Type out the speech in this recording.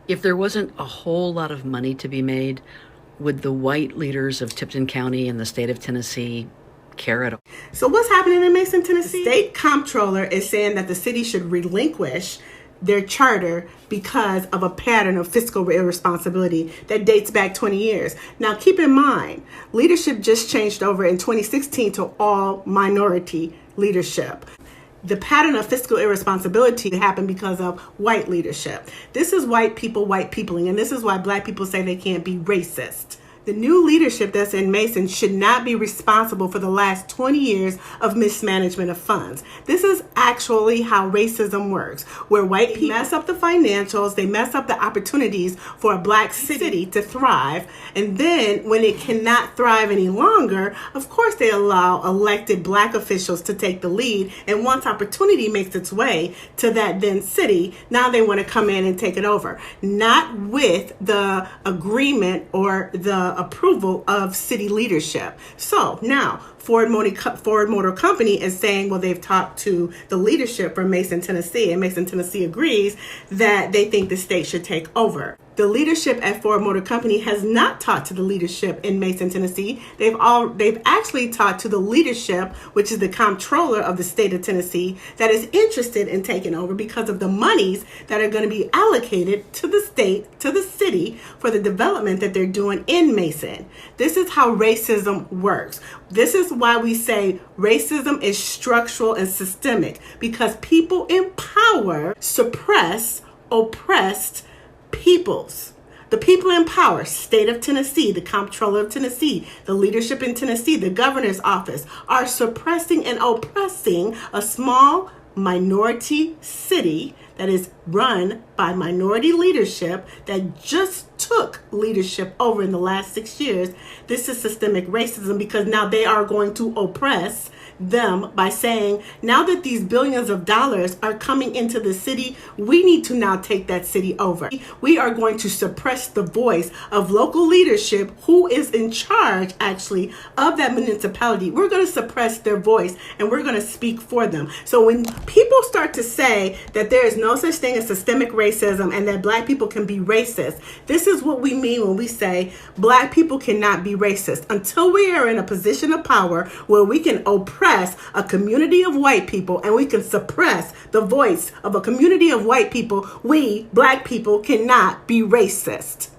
If there wasn't a whole lot of money to be made, would the white leaders of Tipton County and the state of Tennessee care at all? So what's happening in Mason, Tennessee? The state comptroller is saying that the city should relinquish their charter because of a pattern of fiscal irresponsibility that dates back 20 years. Now, keep in mind, leadership just changed over in 2016 to all minority leadership. The pattern of fiscal irresponsibility happened because of white leadership. This is white peopling, and this is why black people say they can't be racist. The new leadership that's in Mason should not be responsible for the last 20 years of mismanagement of funds. This is actually how racism works, where white people mess up the financials, they mess up the opportunities for a black city to thrive, and then when it cannot thrive any longer, of course they allow elected black officials to take the lead, and once opportunity makes its way to that then city, now they want to come in and take it over, not with the agreement or the approval of city leadership. So now Ford Motor Company is saying, well, they've talked to the leadership from Mason, Tennessee, and Mason, Tennessee agrees that they think the state should take over. The leadership at Ford Motor Company has not talked to the leadership in Mason, Tennessee. They've actually talked to the leadership, which is the comptroller of the state of Tennessee, that is interested in taking over because of the monies that are going to be allocated to the state, to the city, for the development that they're doing in Mason. This is how racism works. This is why we say racism is structural and systemic, because people in power suppress oppressed peoples. The people in power, state of Tennessee, the comptroller of Tennessee, the leadership in Tennessee, the governor's office, are suppressing and oppressing a small minority city that is run by minority leadership that just took leadership over in the last 6 years. This is systemic racism, because now they are going to oppress them by saying, now that these billions of dollars are coming into the city, we need to now take that city over. We are going to suppress the voice of local leadership who is in charge actually of that municipality. We're going to suppress their voice and we're going to speak for them. So when people start to say that there is no such thing as systemic racism and that black people can be racist, this is what we mean when we say black people cannot be racist. Until we are in a position of power where we can oppress a community of white people and we can suppress the voice of a community of white people, we, black people, cannot be racist.